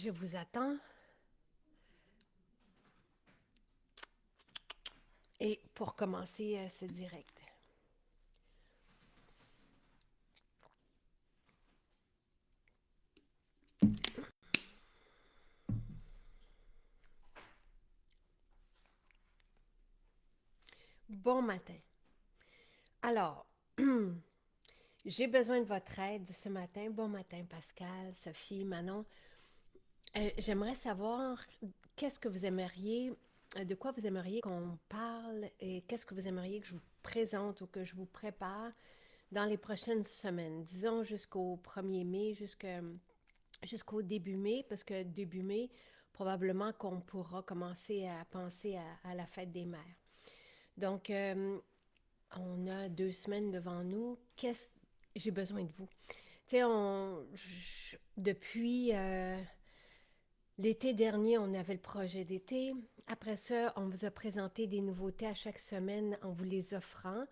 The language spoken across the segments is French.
Je vous attends. Et pour commencer ce direct. Bon matin. Alors, j'ai besoin de votre aide ce matin. Bon matin, Pascal, Sophie, Manon. J'aimerais savoir qu'est-ce que vous aimeriez, de quoi vous aimeriez qu'on parle et qu'est-ce que vous aimeriez que je vous présente ou que je vous prépare dans les prochaines semaines. Disons jusqu'au 1er mai, jusqu'au début mai, parce que début mai, probablement qu'on pourra commencer à penser à la fête des mères. Donc, on a 2 semaines devant nous. J'ai besoin de vous. Tu sais, depuis l'été dernier, on avait le projet d'été. Après ça, on vous a présenté des nouveautés à chaque semaine en vous les offrant.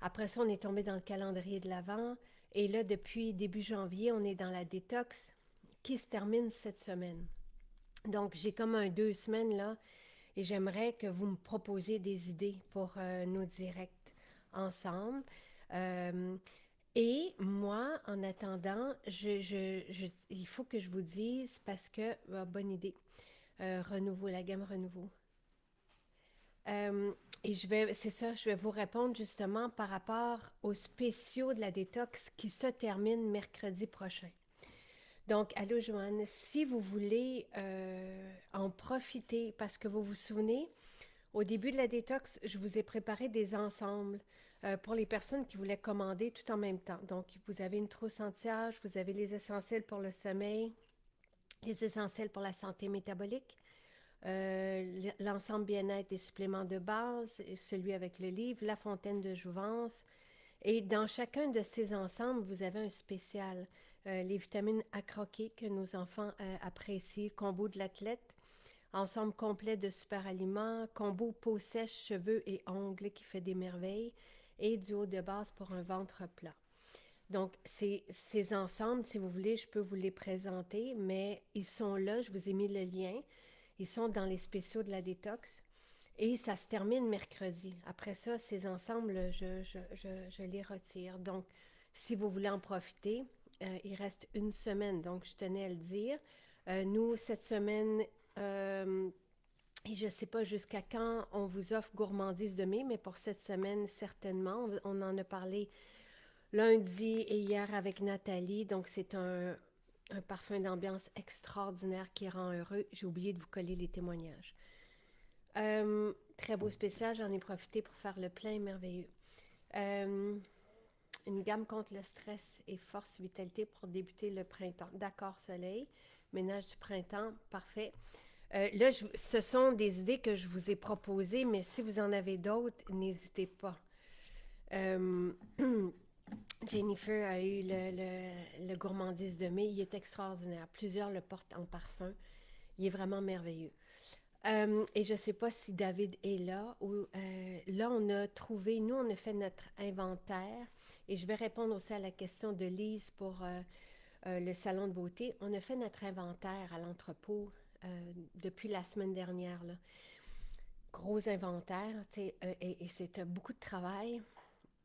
Après ça, on est tombé dans le calendrier de l'Avent. Et là, depuis début janvier, on est dans la détox qui se termine cette semaine. Donc, j'ai comme 2 semaines là et j'aimerais que vous me proposiez des idées pour nos directs ensemble. Euh, et moi, en attendant, il faut que je vous dise parce que, bonne idée, renouveau, la gamme renouveau. Euh, et c'est ça, je vais vous répondre justement par rapport aux spéciaux de la détox qui se terminent mercredi prochain. Donc, allô Joanne, si vous voulez en profiter, parce que vous vous souvenez, au début de la détox, je vous ai préparé des ensembles pour les personnes qui voulaient commander tout en même temps. Donc, vous avez une trousse anti-âge, vous avez les essentiels pour le sommeil, les essentiels pour la santé métabolique, l'ensemble bien-être des suppléments de base, celui avec le livre, la fontaine de jouvence. Et dans chacun de ces ensembles, vous avez un spécial. Les vitamines à croquer que nos enfants apprécient, combo de l'athlète, ensemble complet de super aliments, combo peau sèche, cheveux et ongles qui fait des merveilles, et du haut de base pour un ventre plat. Donc, ces ensembles, si vous voulez, je peux vous les présenter, mais ils sont là, je vous ai mis le lien. Ils sont dans les spéciaux de la détox. Et ça se termine mercredi. Après ça, ces ensembles, je les retire. Donc, si vous voulez en profiter, il reste une semaine, donc je tenais à le dire. Nous, cette semaine, et je ne sais pas jusqu'à quand on vous offre gourmandise de mai, mais pour cette semaine, certainement. On en a parlé lundi et hier avec Nathalie. Donc, c'est un parfum d'ambiance extraordinaire qui rend heureux. J'ai oublié de vous coller les témoignages. Très beau spécial, j'en ai profité pour faire le plein merveilleux. Euh, une gamme contre le stress et force vitalité pour débuter le printemps. D'accord, soleil. Ménage du printemps, parfait. Là, ce sont des idées que je vous ai proposées, mais si vous en avez d'autres, n'hésitez pas. Euh, Jennifer a eu le gourmandise de mai. Il est extraordinaire. Plusieurs le portent en parfum. Il est vraiment merveilleux. Et je ne sais pas si David est là. Là, on a trouvé, nous, on a fait notre inventaire. Et je vais répondre aussi à la question de Lise pour le salon de beauté. On a fait notre inventaire à l'entrepôt depuis la semaine dernière. Là. Gros inventaire, et c'était beaucoup de travail.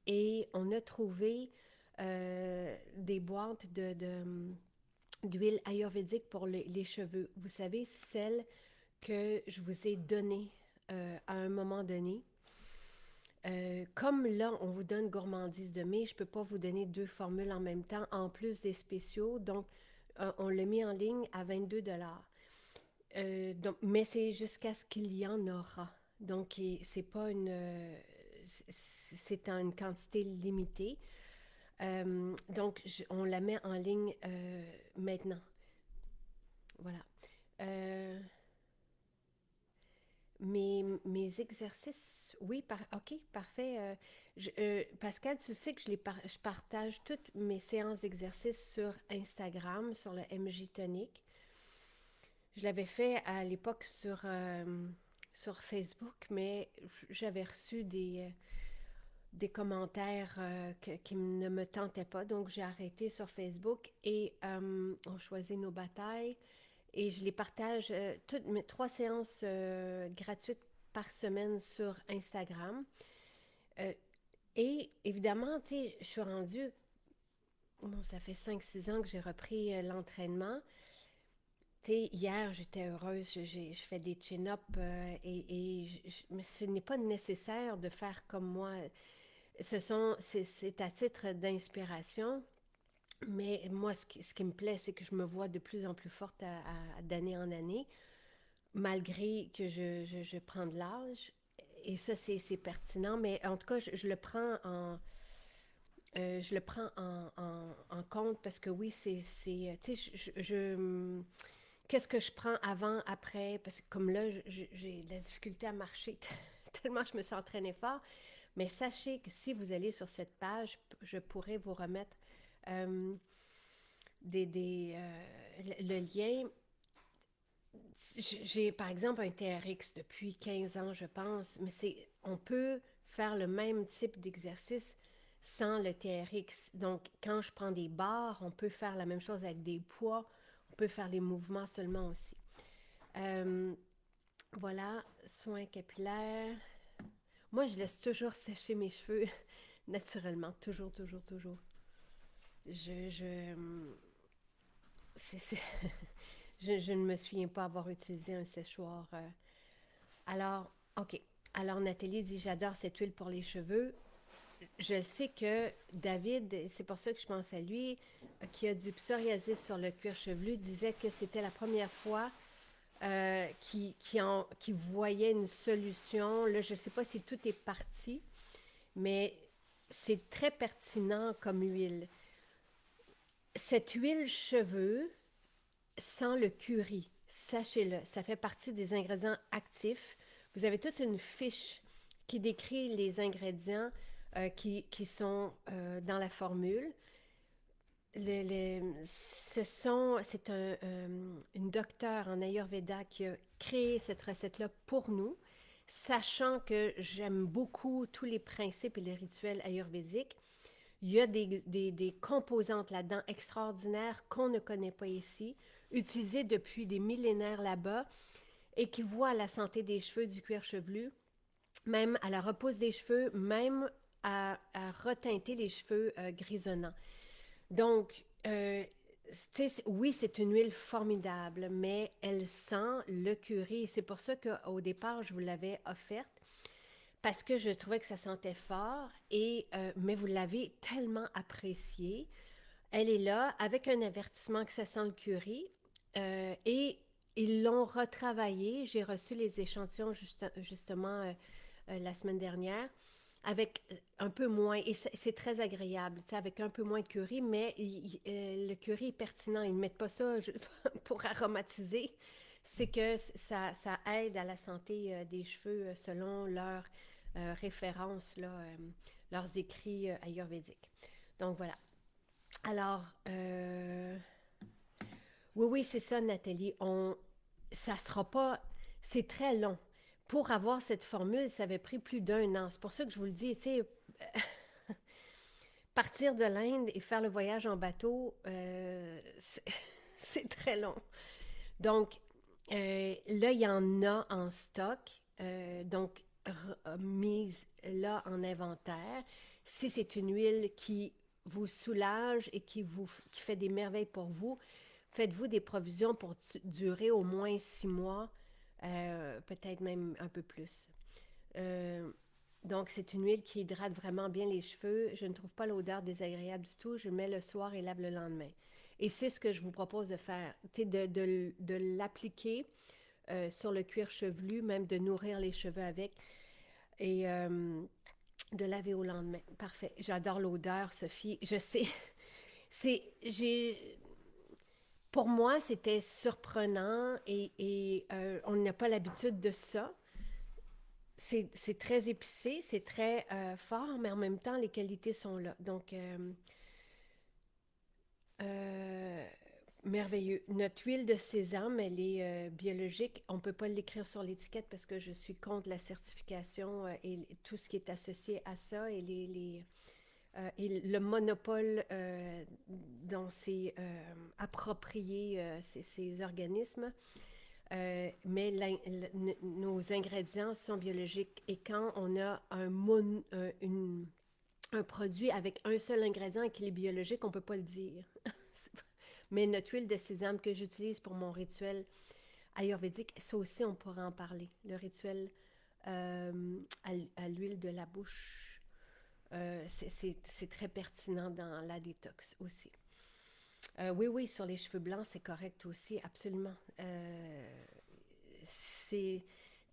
Et on a trouvé des boîtes d'huile ayurvédique pour les cheveux. Vous savez, celles que je vous ai données à un moment donné. Comme là, on vous donne gourmandise de mai, je ne peux pas vous donner 2 formules en même temps, en plus des spéciaux. Donc, on l'a mis en ligne à 22 $. Mais c'est jusqu'à ce qu'il y en aura. Donc, c'est pas c'est en une quantité limitée. Donc, on la met en ligne maintenant. Voilà. Euh, mes exercices, oui, ok, parfait. Pascal, tu sais que je partage toutes mes séances d'exercice sur Instagram, sur le MJ Tonic. Je l'avais fait à l'époque sur Facebook, mais j'avais reçu des commentaires qui ne me tentaient pas, donc j'ai arrêté sur Facebook et on choisit nos batailles. et je les partage, toutes mes 3 séances gratuites par semaine sur Instagram. Euh, et évidemment, tu sais, je suis rendue, bon, ça fait 5 6 ans que j'ai repris l'entraînement. Tu sais, hier, j'étais heureuse, je fais des chin-ups mais ce n'est pas nécessaire de faire comme moi. C'est à titre d'inspiration, mais moi, ce qui me plaît, c'est que je me vois de plus en plus forte d'année en année, malgré que je prends de l'âge. Et ça, c'est pertinent, mais en tout cas, je le prends en compte parce que oui, tu sais, qu'est-ce que je prends avant, après, parce que comme là, j'ai de la difficulté à marcher tellement je me suis entraînée fort. Mais sachez que si vous allez sur cette page, je pourrais vous remettre euh, le lien. J'ai par exemple un TRX depuis 15 ans, je pense, mais on peut faire le même type d'exercice sans le TRX. Donc, quand je prends des barres, on peut faire la même chose avec des poids. On peut faire les mouvements seulement aussi. Euh, voilà, soins capillaires. Moi, je laisse toujours sécher mes cheveux naturellement, toujours, toujours, toujours. Je, je, c'est, c'est- je ne me souviens pas avoir utilisé un séchoir. Alors, OK. Alors, Nathalie dit, j'adore cette huile pour les cheveux. Je sais que David, c'est pour ça que je pense à lui, qui a du psoriasis sur le cuir chevelu, disait que c'était la première fois qui voyait une solution. Là, je ne sais pas si tout est parti, mais c'est très pertinent comme huile. Cette huile cheveux, sans le curry, sachez-le, ça fait partie des ingrédients actifs. Vous avez toute une fiche qui décrit les ingrédients qui sont dans la formule. C'est une docteure en Ayurveda qui a créé cette recette-là pour nous, sachant que j'aime beaucoup tous les principes et les rituels ayurvédiques. Il y a des composantes là-dedans extraordinaires qu'on ne connaît pas ici, utilisées depuis des millénaires là-bas et qui voient la santé des cheveux, du cuir chevelu, même à la repousse des cheveux, même à reteinter les cheveux grisonnants. Donc, oui, c'est une huile formidable, mais elle sent le curry. C'est pour ça qu'au départ, je vous l'avais offerte parce que je trouvais que ça sentait fort, mais vous l'avez tellement appréciée. Elle est là avec un avertissement que ça sent le curry et ils l'ont retravaillé. J'ai reçu les échantillons justement la semaine dernière avec un peu moins, et c'est très agréable, avec un peu moins de curry, mais le curry est pertinent. Ils ne mettent pas ça pour aromatiser. C'est que ça aide à la santé des cheveux selon leurs références, là, leurs écrits ayurvédiques. Donc voilà. Alors, oui, oui, c'est ça, Nathalie. Ça sera pas, c'est très long. Pour avoir cette formule, ça avait pris plus d'1 an. C'est pour ça que je vous le dis, tu sais, partir de l'Inde et faire le voyage en bateau, c'est très long. Donc, là, il y en a en stock, donc mise là en inventaire. Si c'est une huile qui vous soulage et qui fait des merveilles pour vous, faites-vous des provisions pour durer au moins 6 mois, peut-être même un peu plus. Euh, donc, c'est une huile qui hydrate vraiment bien les cheveux. Je ne trouve pas l'odeur désagréable du tout. Je le mets le soir et lave le lendemain. Et c'est ce que je vous propose de faire, de l'appliquer sur le cuir chevelu, même de nourrir les cheveux avec et de laver au lendemain. Parfait. J'adore l'odeur, Sophie. Je sais. J'ai, pour moi, c'était surprenant et on n'a pas l'habitude de ça. C'est très épicé, c'est très fort, mais en même temps, les qualités sont là. Donc, euh, merveilleux. Notre huile de sésame, elle est biologique. On ne peut pas l'écrire sur l'étiquette parce que je suis contre la certification et tout ce qui est associé à ça et et le monopole dont c'est approprié ces organismes. Mais nos ingrédients sont biologiques et quand on a un produit avec un seul ingrédient et qu'il est biologique, on ne peut pas le dire. Mais notre huile de sésame que j'utilise pour mon rituel ayurvédique, ça aussi, on pourra en parler. Le rituel à l'huile de la bouche, c'est très pertinent dans la détox aussi. Oui, oui, sur les cheveux blancs, c'est correct aussi, absolument. C'est,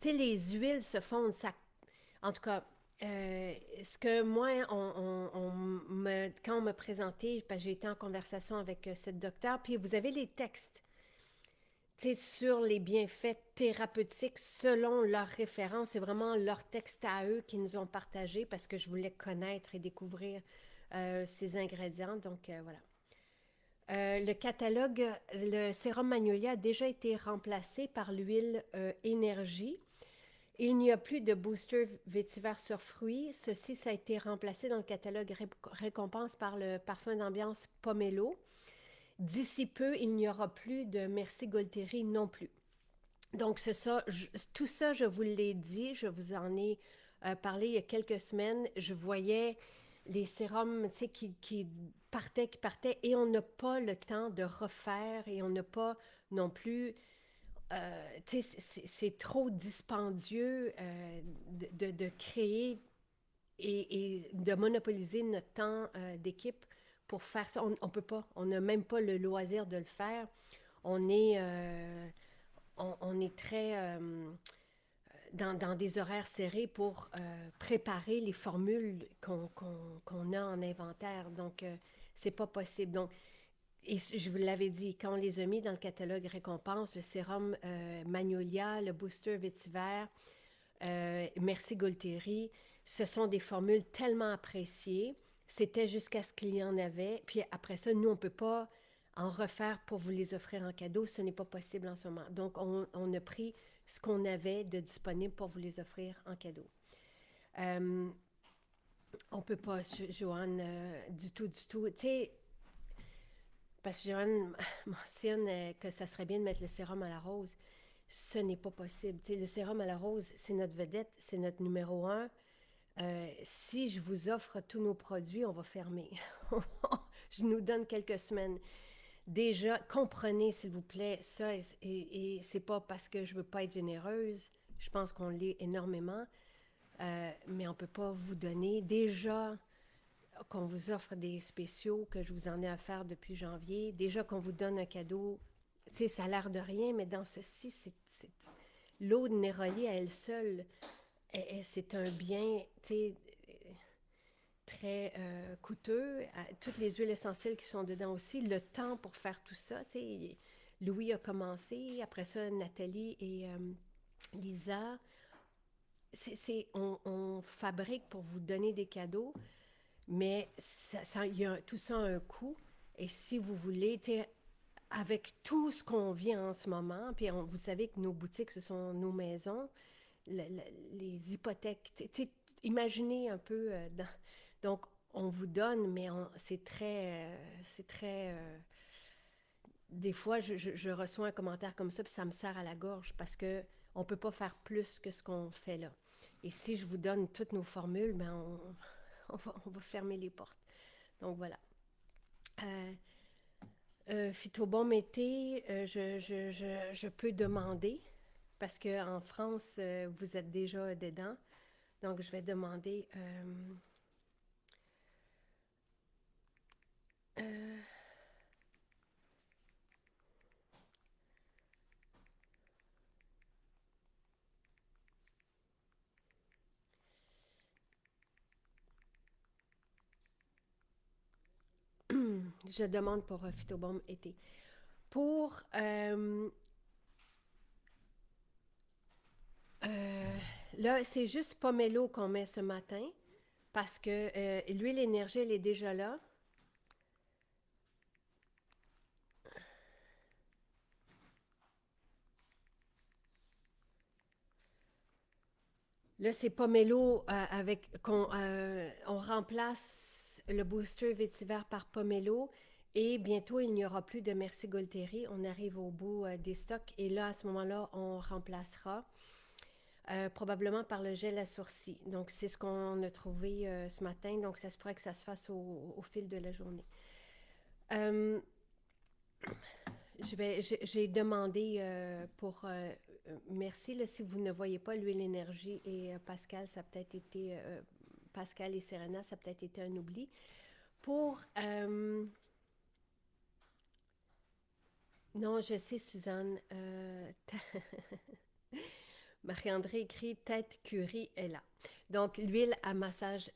tu sais, les huiles se fondent, ça, en tout cas, ce que moi, quand on m'a présenté, parce que j'ai été en conversation avec cette docteure, puis vous avez les textes, tu sais, sur les bienfaits thérapeutiques selon leurs références. C'est vraiment leurs textes à eux qui nous ont partagé parce que je voulais connaître et découvrir ces ingrédients. Donc, voilà. Le catalogue, le sérum Magnolia a déjà été remplacé par l'huile Énergie. Il n'y a plus de booster vétiver sur fruits. Ceci, ça a été remplacé dans le catalogue récompense par le parfum d'ambiance Pomelo. D'ici peu, il n'y aura plus de Merci Golteri non plus. Donc, c'est ça. Tout ça, je vous l'ai dit. Je vous en ai parlé il y a quelques semaines. Je voyais les sérums qui partaient, et on n'a pas le temps de refaire et on n'a pas non plus c'est trop dispendieux de créer et de monopoliser notre temps d'équipe pour faire ça. On peut pas. On n'a même pas le loisir de le faire. On est, on est très dans des horaires serrés pour préparer les formules qu'on a en inventaire. Donc, c'est pas possible. Donc, et je vous l'avais dit, quand on les a mis dans le catalogue récompense, le sérum Magnolia, le booster vétiver, Merci Golteri, ce sont des formules tellement appréciées. C'était jusqu'à ce qu'il y en avait. Puis après ça, nous, on ne peut pas en refaire pour vous les offrir en cadeau. Ce n'est pas possible en ce moment. Donc, on a pris ce qu'on avait de disponible pour vous les offrir en cadeau. On ne peut pas, Joanne, du tout, du tout. Tu sais, parce que Joanne mentionne que ça serait bien de mettre le sérum à la rose. Ce n'est pas possible. Tu sais, le sérum à la rose, c'est notre vedette, c'est notre numéro un. Si je vous offre tous nos produits, on va fermer. Je nous donne quelques semaines. Déjà, comprenez, s'il vous plaît, ça, et c'est pas parce que je veux pas être généreuse. Je pense qu'on l'est énormément. Mais on peut pas vous donner. Déjà, qu'on vous offre des spéciaux, que je vous en ai à faire depuis janvier. Déjà qu'on vous donne un cadeau, tu sais, ça a l'air de rien, mais dans ceci, l'eau de Néroli à elle seule, c'est un bien, tu sais, très coûteux. Toutes les huiles essentielles qui sont dedans aussi, le temps pour faire tout ça, tu sais. Louis a commencé, après ça, Nathalie et Lisa. On fabrique pour vous donner des cadeaux, mais tout ça a un coût. Et si vous voulez, avec tout ce qu'on vit en ce moment, puis vous savez que nos boutiques, ce sont nos maisons, les hypothèques, imaginez un peu. Donc, on vous donne, mais des fois, je reçois un commentaire comme ça, puis ça me serre à la gorge parce que on ne peut pas faire plus que ce qu'on fait là. Et si je vous donne toutes nos formules, ben on va fermer les portes. Donc voilà. Phytobaume été, je peux demander parce qu'en France, vous êtes déjà dedans. Donc, je vais demander. Je demande pour Phytobaume été. Pour là, c'est juste pomelo qu'on met ce matin parce que l'huile énergie, elle est déjà là. Là, c'est pomelo on remplace le booster vétiver par Pomelo. Et bientôt, il n'y aura plus de Merci Golteri. On arrive au bout des stocks. Et là, à ce moment-là, on remplacera probablement par le gel à sourcils. Donc, c'est ce qu'on a trouvé ce matin. Donc, ça se pourrait que ça se fasse au fil de la journée. Euh, j'ai demandé pour merci. Là, si vous ne voyez pas l'huile énergie et Pascal, ça a peut-être été Pascal et Serena, ça a peut-être été un oubli. Pour non, je sais, Suzanne. Marie-André écrit tête curry est là. Donc, l'huile à massage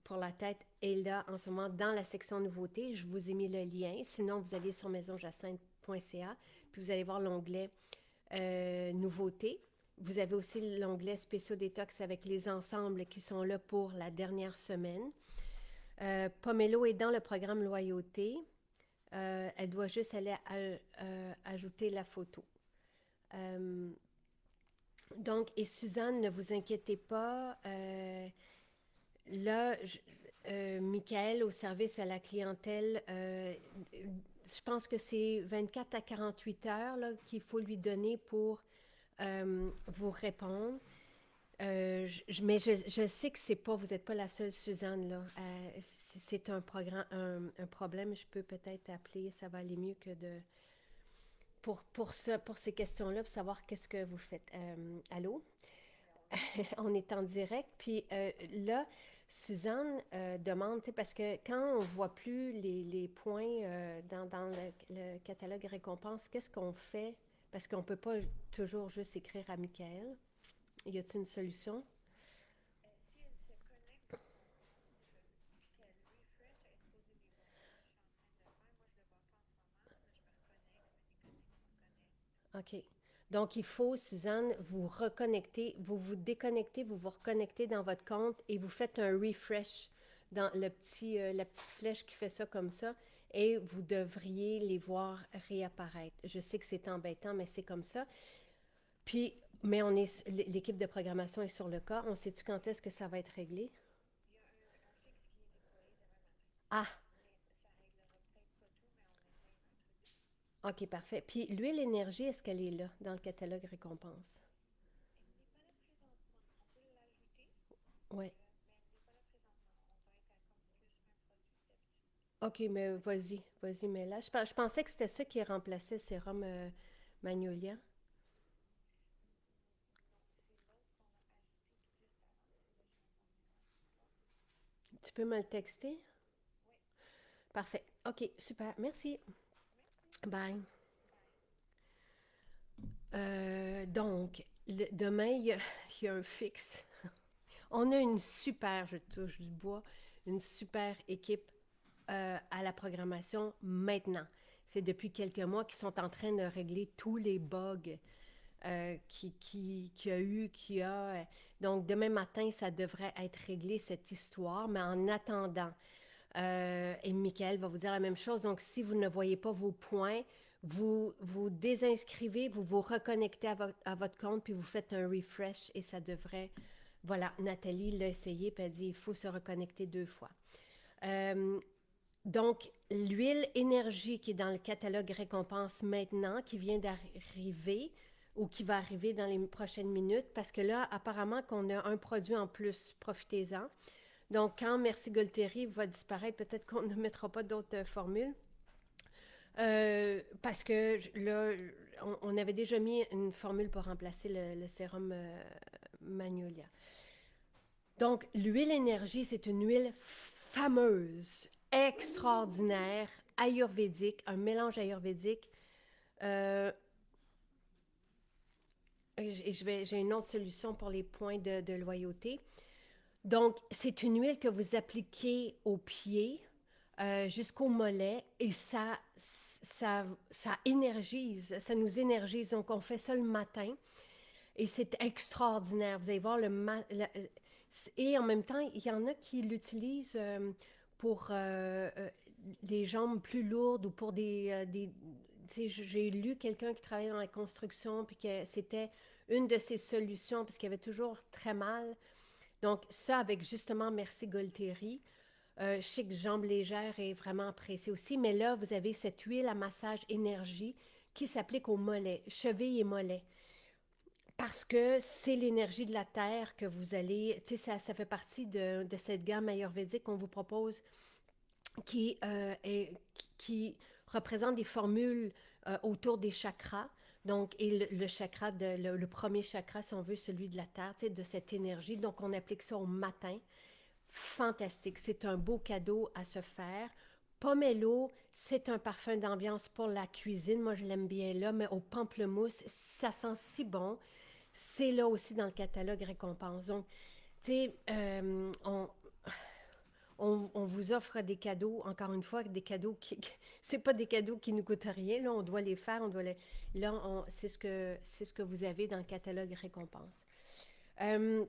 pour la tête est là en ce moment dans la section nouveautés. Je vous ai mis le lien. Sinon, vous allez sur maisonjacinthe.ca, puis vous allez voir l'onglet nouveautés. Vous avez aussi l'onglet spéciaux détox avec les ensembles qui sont là pour la dernière semaine. Pomelo est dans le programme Loyauté. Elle doit juste aller ajouter la photo. Donc, et Suzanne, ne vous inquiétez pas. Là, Michael, au service à la clientèle, je pense que c'est 24 à 48 heures là, qu'il faut lui donner pour vous répondre. Mais je sais que c'est pas, vous n'êtes pas la seule Suzanne là. C'est un problème. Je peux peut-être appeler, ça va aller mieux que de pour ces questions-là, pour savoir qu'est-ce que vous faites. Allô? On est en direct. Puis là, Suzanne demande, parce que quand on ne voit plus les points dans le catalogue récompense, qu'est-ce qu'on fait? Parce qu'on ne peut pas toujours juste écrire à Michael. Y a-t-il une solution? OK. Donc, il faut, Suzanne, vous reconnecter, vous vous déconnectez, vous vous reconnectez dans votre compte et vous faites un refresh dans la petite flèche qui fait ça comme ça et vous devriez les voir réapparaître. Je sais que c'est embêtant, mais c'est comme ça. Puis, mais l'équipe de programmation est sur le cas. On sait-tu quand est-ce que ça va être réglé? Ah, OK, parfait. Puis, l'huile énergie, est-ce qu'elle est là dans le catalogue récompense? Oui. OK, mais vas-y, mais là, je pensais que c'était ça qui remplaçait le sérum Magnolia. Tu peux me le texter? Parfait. OK, super. Merci. Bye. Donc, demain, il y a un fixe. On a une super, je touche du bois, une super équipe à la programmation maintenant. C'est depuis quelques mois qu'ils sont en train de régler tous les bugs qui a eu, qui a. Donc, demain matin, ça devrait être réglé, cette histoire. Mais en attendant, et Michael va vous dire la même chose. Donc, si vous ne voyez pas vos points, vous vous désinscrivez, vous vous reconnectez à votre compte, puis vous faites un refresh et ça devrait. Voilà, Nathalie l'a essayé, puis elle dit il faut se reconnecter 2 fois. Euh, donc, l'huile énergie qui est dans le catalogue récompense maintenant, qui vient d'arriver ou qui va arriver dans les prochaines minutes, parce que là, apparemment qu'on a un produit en plus, profitez-en. Donc, quand Merci Golteri va disparaître, peut-être qu'on ne mettra pas d'autres formules. Parce que là, on avait déjà mis une formule pour remplacer le sérum Magnolia. Donc, l'huile énergie, c'est une huile fameuse, extraordinaire, ayurvédique, un mélange ayurvédique. Euh, j'ai une autre solution pour les points de loyauté. Donc, c'est une huile que vous appliquez aux pieds jusqu'au mollet et ça énergise, ça nous énergise. Donc, on fait ça le matin et c'est extraordinaire. Vous allez voir et en même temps, il y en a qui l'utilisent pour des jambes plus lourdes ou pour des j'ai lu quelqu'un qui travaillait dans la construction puis que c'était une de ses solutions parce qu'il avait toujours très mal. Donc, ça, avec justement Merci Golteri, Je sais que Jambes légères est vraiment apprécié aussi, mais là, vous avez cette huile à massage énergie qui s'applique aux mollets, chevilles et mollets. Parce que c'est l'énergie de la terre que vous allez, tu sais, ça fait partie de cette gamme ayurvédique qu'on vous propose qui représente des formules autour des chakras. Donc, et le chakra, le premier chakra, si on veut, celui de la terre, tu sais, de cette énergie. Donc, on applique ça au matin. Fantastique. C'est un beau cadeau à se faire. Pomelo, c'est un parfum d'ambiance pour la cuisine. Moi, je l'aime bien là, mais au pamplemousse, ça sent si bon. C'est là aussi dans le catalogue récompense. Donc, tu sais, on vous offre des cadeaux, encore une fois, des cadeaux c'est pas des cadeaux qui nous coûtent rien, là, on doit les faire, on doit les, là, c'est ce que vous avez dans le catalogue récompense. Euh,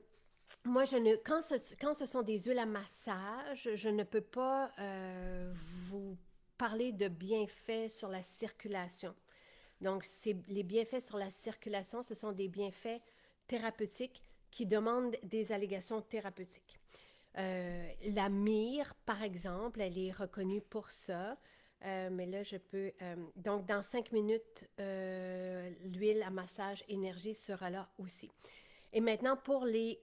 Moi, quand ce sont des huiles à massage, je ne peux pas vous parler de bienfaits sur la circulation. Donc, les bienfaits sur la circulation, ce sont des bienfaits thérapeutiques qui demandent des allégations thérapeutiques. La myrrhe, par exemple, elle est reconnue pour ça. Mais là, je peux... donc, dans 5 minutes, l'huile à massage énergie sera là aussi. Et maintenant, pour les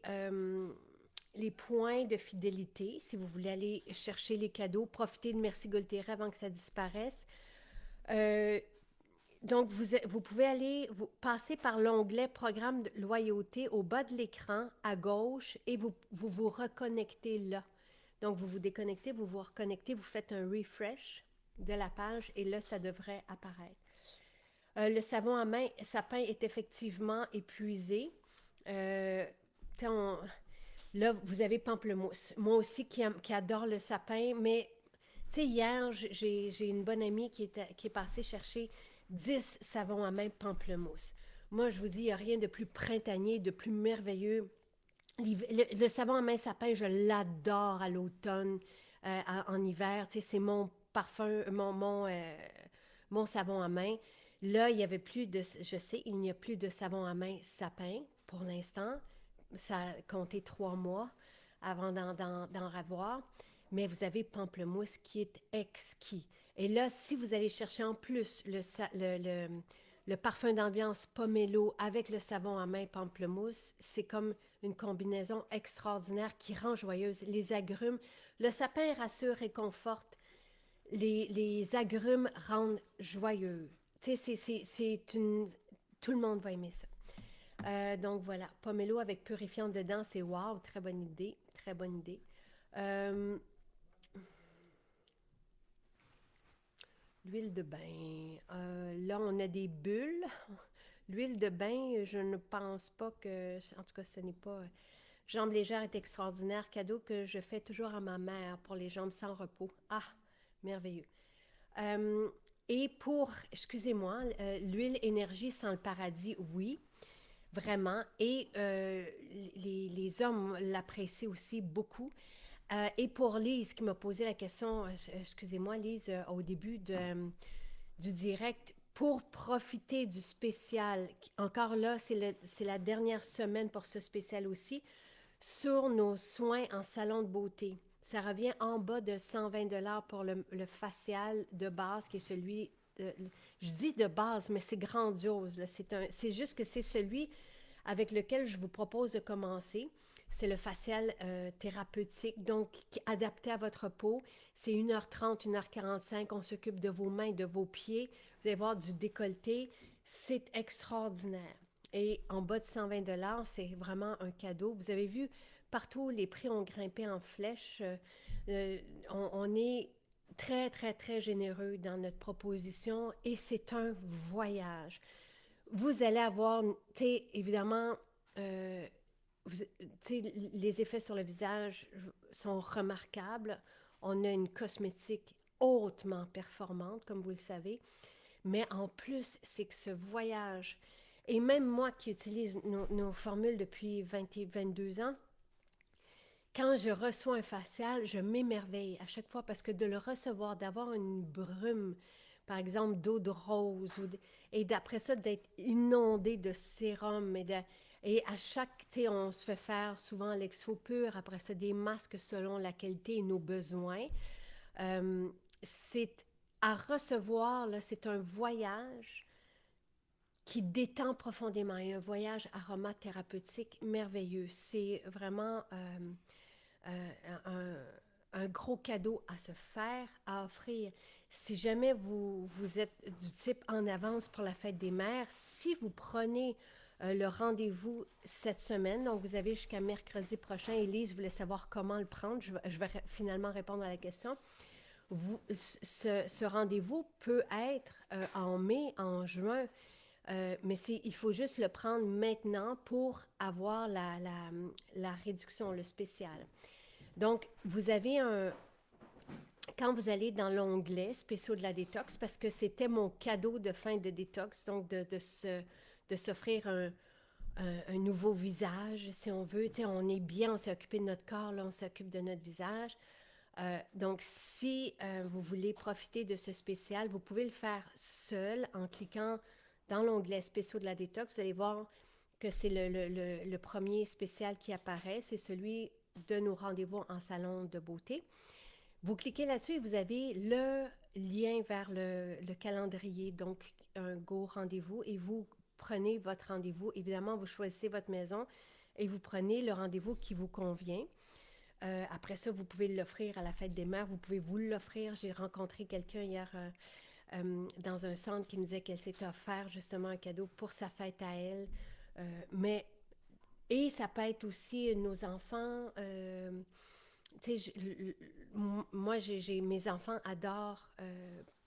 points de fidélité, si vous voulez aller chercher les cadeaux, profitez de Merci Goltera avant que ça disparaisse. Euh, donc, vous pouvez aller passer par l'onglet Programme de loyauté au bas de l'écran à gauche et vous reconnectez là. Donc, vous vous déconnectez, vous vous reconnectez, vous faites un refresh de la page et là, ça devrait apparaître. Le savon à main sapin est effectivement épuisé. Euh, on- Là, vous avez pamplemousse. Moi aussi qui adore le sapin, mais tu sais, hier, j'ai une bonne amie qui est passée chercher 10 savons à main pamplemousse. Moi, je vous dis, il n'y a rien de plus printanier, de plus merveilleux. Le savon à main sapin, je l'adore à l'automne, en hiver. Tu sais, c'est mon parfum, mon savon à main. Là, il y avait plus de, je sais, il n'y a plus de savon à main sapin pour l'instant. Ça a compté 3 mois avant d'en revoir. Mais vous avez pamplemousse qui est exquis. Et là, si vous allez chercher en plus le parfum d'ambiance pomelo avec le savon à main pamplemousse, c'est comme une combinaison extraordinaire qui rend joyeuse. Les agrumes, le sapin rassure et conforte. Les agrumes rendent joyeux. Tu sais, c'est une... Tout le monde va aimer ça. Donc voilà, pomelo avec purifiant dedans, c'est wow, très bonne idée, très bonne idée. Euh, L'huile de bain, là on a des bulles. L'huile de bain, je ne pense pas que, en tout cas ce n'est pas... Jambes légères est extraordinaire, cadeau que je fais toujours à ma mère pour les jambes sans repos. Ah, merveilleux. Euh, et pour, excusez-moi, l'huile énergie sans le paradis, oui. Vraiment. Et les hommes l'apprécient aussi beaucoup. Et pour Lise, qui m'a posé la question, excusez-moi Lise, au début du direct, pour profiter du spécial, encore là, c'est la dernière semaine pour ce spécial aussi, sur nos soins en salon de beauté. Ça revient en bas de 120 $ pour le facial de base, qui est celui, je dis de base, mais c'est grandiose. C'est juste que c'est celui avec lequel je vous propose de commencer. C'est le facial thérapeutique, donc adapté à votre peau. C'est 1h30, 1h45. On s'occupe de vos mains, de vos pieds. Vous allez voir du décolleté. C'est extraordinaire. Et en bas de 120 $, c'est vraiment un cadeau. Vous avez vu, partout, les prix ont grimpé en flèche. On est très, très, très généreux dans notre proposition et c'est un voyage. Vous allez avoir, tu sais, évidemment, euh, les effets sur le visage sont remarquables. On a une cosmétique hautement performante, comme vous le savez. Mais en plus, c'est que ce voyage, et même moi qui utilise nos formules depuis 20 et 22 ans, quand je reçois un facial, je m'émerveille à chaque fois parce que de le recevoir, d'avoir une brume, par exemple, d'eau de rose, et d'après ça, d'être inondé de sérum Et à chaque, tu sais, on se fait faire souvent l'exfo pur, après ça, des masques selon la qualité et nos besoins. Euh, c'est à recevoir, là, c'est un voyage qui détend profondément et un voyage aromathérapeutique merveilleux. C'est vraiment un gros cadeau à se faire, à offrir. Si jamais vous êtes du type en avance pour la fête des mères, si vous prenez le rendez-vous cette semaine, donc vous avez jusqu'à mercredi prochain, Élise voulait savoir comment le prendre, je vais finalement répondre à la question. Ce rendez-vous peut être en mai, en juin, mais il faut juste le prendre maintenant pour avoir la réduction, le spécial. Donc, vous avez quand vous allez dans l'onglet spéciaux de la détox, parce que c'était mon cadeau de fin de détox, donc de s'offrir un nouveau visage, si on veut. Tu sais, on est bien, on s'est occupé de notre corps, là, on s'occupe de notre visage. Donc, si vous voulez profiter de ce spécial, vous pouvez le faire seul en cliquant dans l'onglet spéciaux de la détox. Vous allez voir que c'est le premier spécial qui apparaît. C'est celui de nos rendez-vous en salon de beauté. Vous cliquez là-dessus et vous avez le lien vers le calendrier, donc un Go rendez-vous, et vous prenez votre rendez-vous. Évidemment, vous choisissez votre maison et vous prenez le rendez-vous qui vous convient. Après ça, vous pouvez l'offrir à la fête des mères, vous pouvez vous l'offrir. J'ai rencontré quelqu'un hier dans un centre qui me disait qu'elle s'était offert justement un cadeau pour sa fête à elle. Mais et ça peut être aussi nos enfants. Tu sais, moi, mes enfants adorent,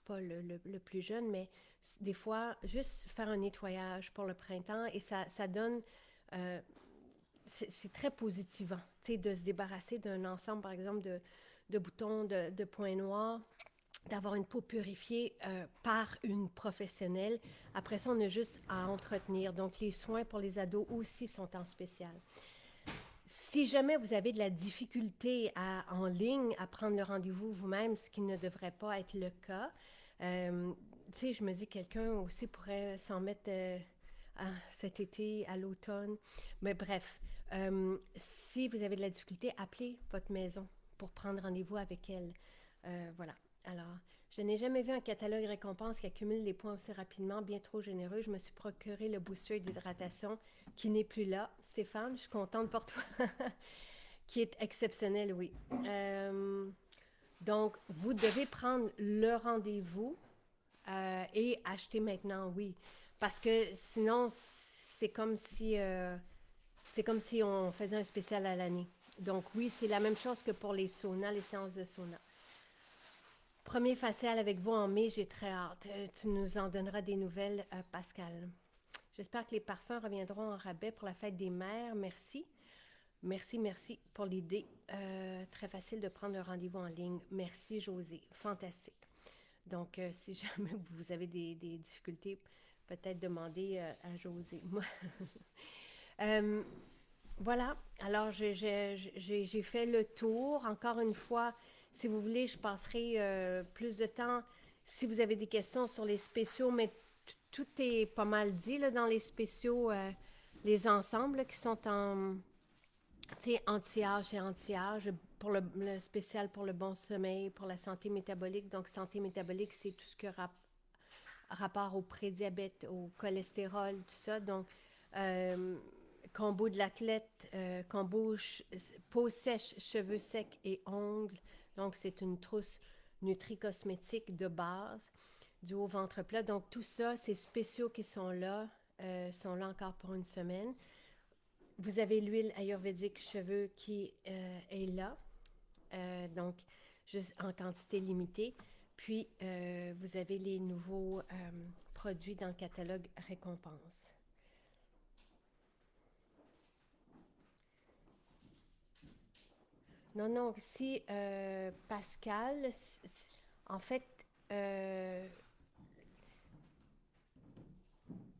pas le plus jeune, mais des fois, juste faire un nettoyage pour le printemps et ça donne. euh, c'est très positivant, tu sais, de se débarrasser d'un ensemble, par exemple, de boutons, de points noirs, d'avoir une peau purifiée par une professionnelle. Après ça, on a juste à entretenir. Donc, les soins pour les ados aussi sont en spécial. Si jamais vous avez de la difficulté en ligne à prendre le rendez-vous vous-même, ce qui ne devrait pas être le cas, tu sais, je me dis quelqu'un aussi pourrait s'en mettre cet été, à l'automne. Mais bref, si vous avez de la difficulté, appelez votre maison pour prendre rendez-vous avec elle. Voilà. Alors, je n'ai jamais vu un catalogue récompense qui accumule les points aussi rapidement, bien trop généreux. Je me suis procuré le booster d'hydratation qui n'est plus là. Stéphane, je suis contente pour toi. Qui est exceptionnel, oui. Donc, vous devez prendre le rendez-vous et acheter maintenant, oui. Parce que sinon, c'est comme si on faisait un spécial à l'année. Donc oui, c'est la même chose que pour les saunas, les séances de sauna. Premier facial avec vous en mai, j'ai très hâte. Tu nous en donneras des nouvelles, Pascal. J'espère que les parfums reviendront en rabais pour la fête des mères. Merci. Merci, merci pour l'idée. Très facile de prendre un rendez-vous en ligne. Merci, José. Fantastique. Donc, si jamais vous avez des difficultés, peut-être demander à José. Moi, euh, voilà. Alors, j'ai fait le tour. Encore une fois, si vous voulez, je passerai plus de temps si vous avez des questions sur les spéciaux, mais tout est pas mal dit là, dans les spéciaux, les ensembles là, qui sont en anti-âge et anti-âge, pour le spécial pour le bon sommeil, pour la santé métabolique. Donc, santé métabolique, c'est tout ce qui a rapport au prédiabète, au cholestérol, tout ça. Donc, combo de l'athlète, combo peau sèche, cheveux secs et ongles. Donc, c'est une trousse nutri-cosmétique de base, du haut ventre plat. Donc, tout ça, ces spéciaux qui sont là encore pour une semaine. Vous avez l'huile ayurvédique cheveux qui est là, donc juste en quantité limitée. Puis, vous avez les nouveaux produits dans le catalogue récompense. Non, non, si Pascal, en fait, euh,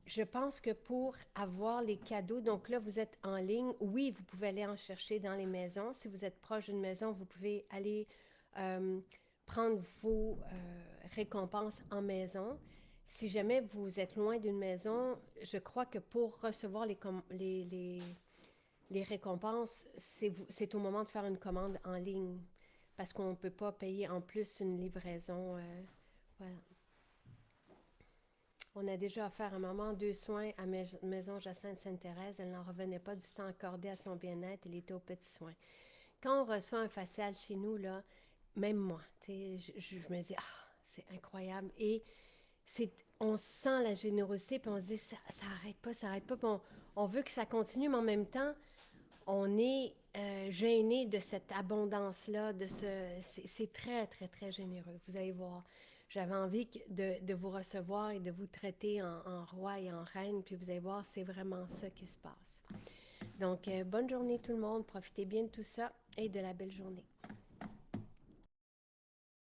je pense que pour avoir les cadeaux, donc là, vous êtes en ligne. Oui, vous pouvez aller en chercher dans les maisons. Si vous êtes proche d'une maison, vous pouvez aller prendre vos récompenses en maison. Si jamais vous êtes loin d'une maison, je crois que pour recevoir les récompenses, c'est au moment de faire une commande en ligne, parce qu'on ne peut pas payer en plus une livraison. Voilà. On a déjà offert à maman 2 soins à Maison Jacinthe Sainte-Thérèse. Elle n'en revenait pas du temps accordé à son bien-être. Elle était aux petits soins. Quand on reçoit un facial chez nous, là, même moi, je me dis, ah, c'est incroyable. Et on sent la générosité, puis on se dit, ça arrête pas, ça arrête pas. Puis on veut que ça continue, mais en même temps, on est gêné de cette abondance-là, c'est très, très, très généreux. Vous allez voir. J'avais envie de vous recevoir et de vous traiter en roi et en reine, puis vous allez voir, c'est vraiment ça qui se passe. Donc, bonne journée tout le monde, profitez bien de tout ça et de la belle journée.